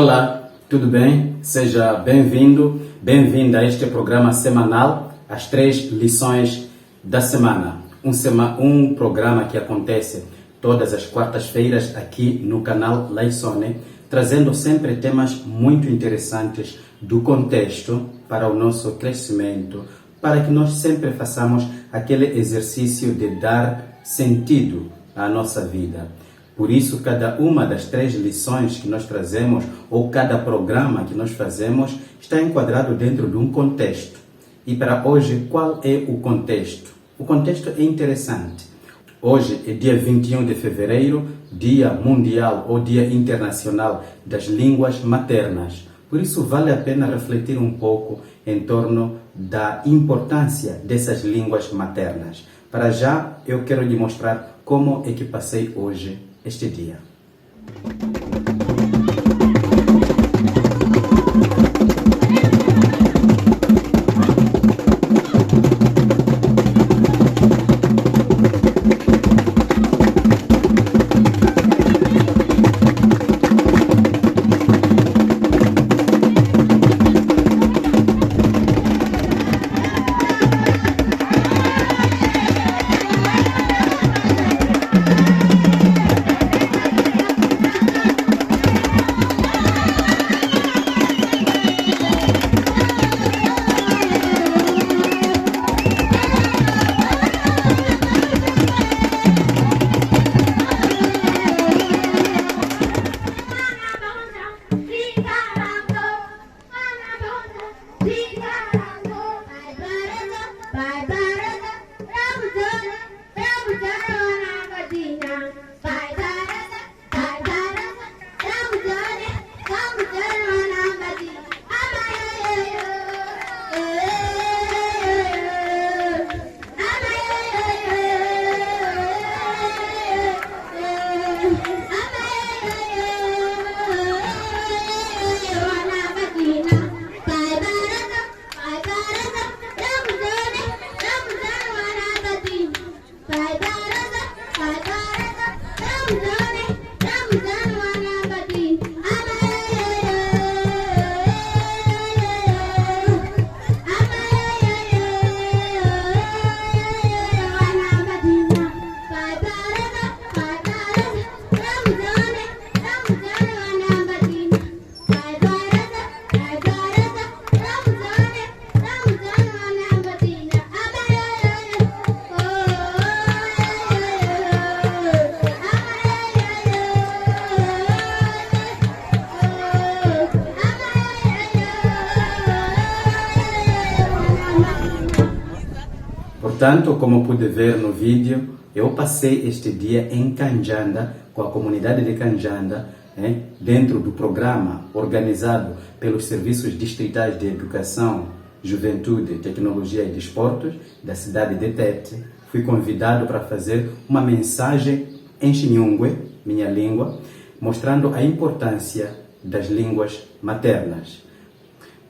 Olá, tudo bem? Seja bem-vindo, bem-vinda a este programa semanal, as 3 lições da semana. Um programa que acontece todas as quartas-feiras aqui no canal Laissone, trazendo sempre temas muito interessantes do contexto para o nosso crescimento, para que nós sempre façamos aquele exercício de dar sentido à nossa vida. Por isso, cada uma das 3 lições que nós trazemos, ou cada programa que nós fazemos, está enquadrado dentro de um contexto. E para hoje, qual é o contexto? O contexto é interessante. Hoje é dia 21 de fevereiro, Dia Mundial ou Dia Internacional das Línguas Maternas. Por isso, vale a pena refletir um pouco em torno da importância dessas línguas maternas. Para já, eu quero lhe mostrar como é que passei hoje este dia. Portanto, como pude ver no vídeo, eu passei este dia em Kanjanda, com a comunidade de Kanjanda, dentro do programa organizado pelos Serviços Distritais de Educação, Juventude, Tecnologia e Desportos da cidade de Tete. Fui convidado para fazer uma mensagem em Chinyungwe, minha língua, mostrando a importância das línguas maternas.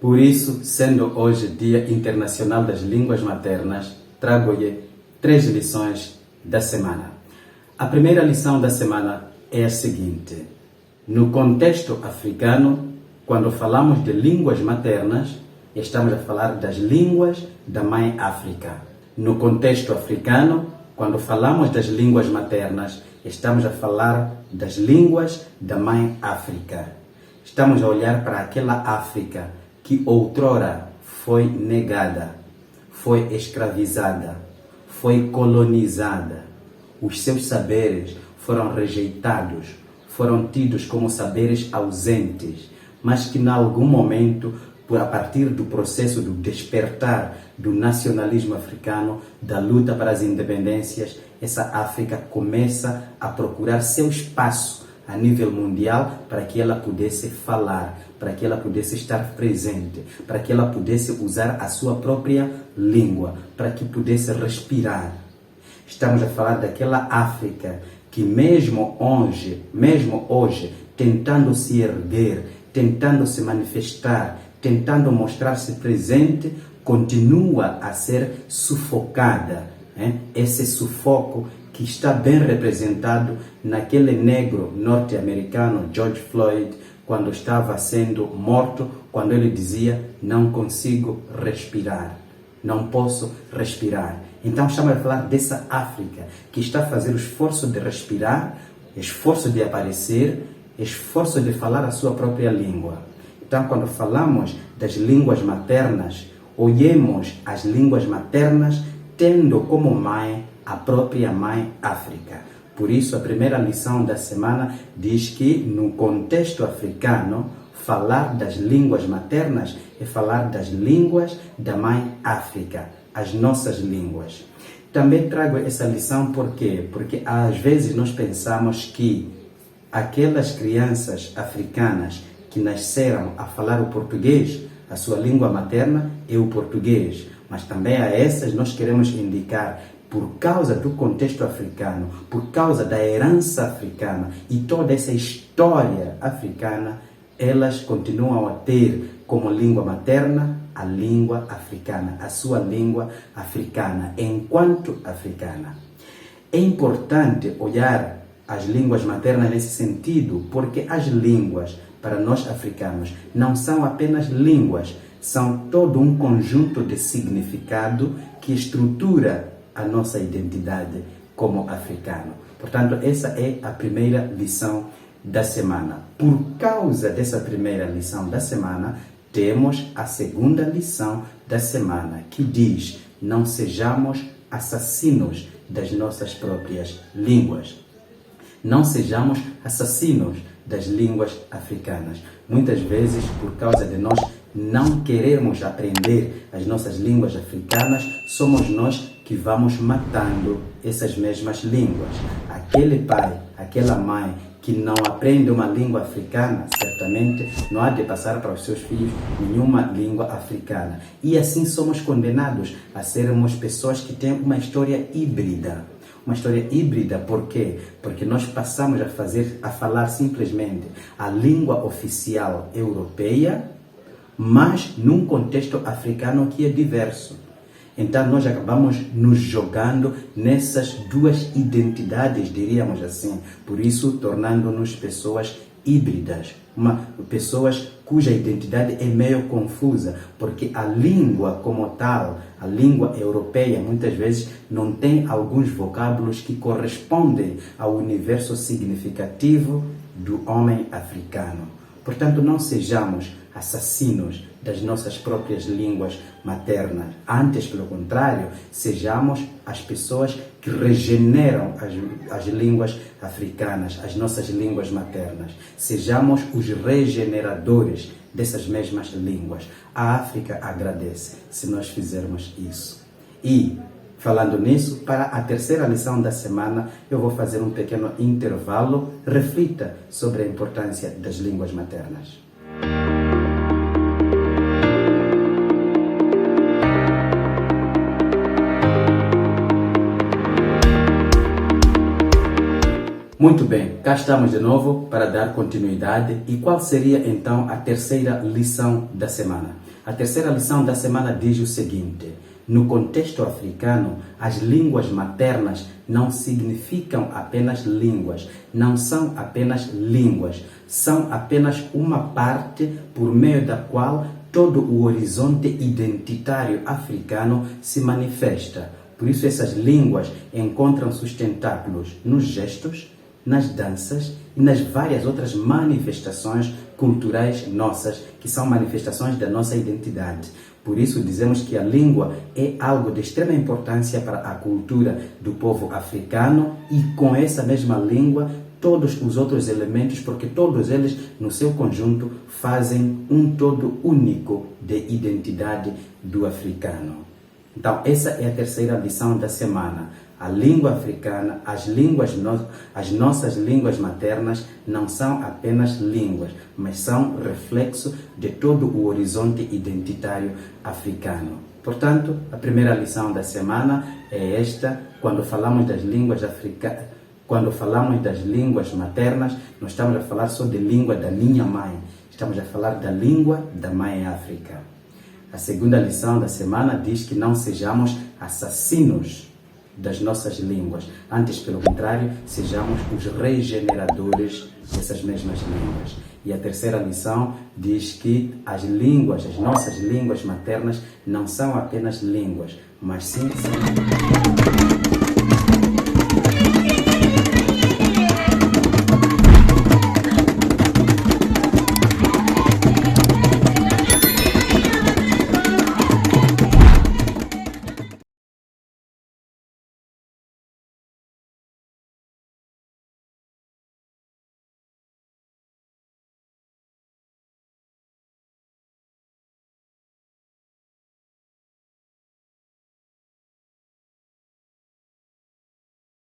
Por isso, sendo hoje Dia Internacional das Línguas Maternas, trago-lhe 3 lições da semana. A primeira lição da semana é a seguinte: no contexto africano, quando falamos de línguas maternas, estamos a falar das línguas da Mãe África. No contexto africano, quando falamos das línguas maternas, estamos a falar das línguas da Mãe África. Estamos a olhar para aquela África que outrora foi negada, foi escravizada, foi colonizada. Os seus saberes foram rejeitados, foram tidos como saberes ausentes, mas que em algum momento, a partir do processo do despertar do nacionalismo africano, da luta para as independências, essa África começa a procurar seu espaço a nível mundial para que ela pudesse falar, para que ela pudesse estar presente, para que ela pudesse usar a sua própria língua, para que pudesse respirar. Estamos a falar daquela África que mesmo hoje, tentando se erguer, tentando se manifestar, tentando mostrar-se presente, continua a ser sufocada. Esse sufoco que está bem representado naquele negro norte-americano, George Floyd, quando estava sendo morto, quando ele dizia: não consigo respirar, não posso respirar. Então estamos a falar dessa África que está a fazer o esforço de respirar, esforço de aparecer, esforço de falar a sua própria língua. Então, quando falamos das línguas maternas, olhemos as línguas maternas tendo como mãe a própria mãe África. Por isso, a primeira lição da semana diz que, no contexto africano, falar das línguas maternas é falar das línguas da mãe África, as nossas línguas. Também trago essa lição por quê? Porque às vezes nós pensamos que aquelas crianças africanas que nasceram a falar o português, a sua língua materna é o português, mas também a essas nós queremos indicar, por causa do contexto africano, por causa da herança africana e toda essa história africana, elas continuam a ter como língua materna a língua africana, a sua língua africana, enquanto africana. É importante olhar as línguas maternas nesse sentido, porque as línguas, para nós africanos, não são apenas línguas, são todo um conjunto de significado que estrutura a nossa identidade como africano. Portanto, essa é a primeira lição da semana. Por causa dessa primeira lição da semana, temos a segunda lição da semana, que diz: não sejamos assassinos das nossas próprias línguas. Não sejamos assassinos das línguas africanas. Muitas vezes, por causa de nós não queremos aprender as nossas línguas africanas, somos nós que vamos matando essas mesmas línguas. Aquele pai, aquela mãe que não aprende uma língua africana, certamente não há de passar para os seus filhos nenhuma língua africana. E assim somos condenados a sermos pessoas que têm uma história híbrida. Uma história híbrida, por quê? Porque nós passamos a falar simplesmente a língua oficial europeia, mas num contexto africano que é diverso. Então nós acabamos nos jogando nessas duas identidades, diríamos assim, por isso tornando-nos pessoas híbridas, pessoas cuja identidade é meio confusa, porque a língua como tal, a língua europeia, muitas vezes não tem alguns vocábulos que correspondem ao universo significativo do homem africano. Portanto, não sejamos assassinos das nossas próprias línguas maternas. Antes, pelo contrário, sejamos as pessoas que regeneram as línguas africanas, as nossas línguas maternas. Sejamos os regeneradores dessas mesmas línguas. A África agradece se nós fizermos isso. E, falando nisso, para a terceira lição da semana, eu vou fazer um pequeno intervalo. Reflita sobre a importância das línguas maternas. Muito bem, cá estamos de novo para dar continuidade. E qual seria então a terceira lição da semana? A terceira lição da semana diz o seguinte: no contexto africano, as línguas maternas não significam apenas línguas, não são apenas línguas, são apenas uma parte por meio da qual todo o horizonte identitário africano se manifesta. Por isso essas línguas encontram sustentáculos nos gestos, nas danças e nas várias outras manifestações culturais nossas, que são manifestações da nossa identidade. Por isso dizemos que a língua é algo de extrema importância para a cultura do povo africano, e com essa mesma língua todos os outros elementos, porque todos eles no seu conjunto fazem um todo único de identidade do africano. Então essa é a terceira lição da semana. A língua africana, as nossas línguas maternas não são apenas línguas, mas são reflexo de todo o horizonte identitário africano. Portanto, a primeira lição da semana é esta: quando falamos das línguas africanas, quando falamos das línguas maternas, não estamos a falar só de língua da minha mãe, estamos a falar da língua da mãe África. A segunda lição da semana diz que não sejamos assassinos das nossas línguas. Antes, pelo contrário, sejamos os regeneradores dessas mesmas línguas. E a terceira lição diz que as línguas, as nossas línguas maternas, não são apenas línguas, mas sim são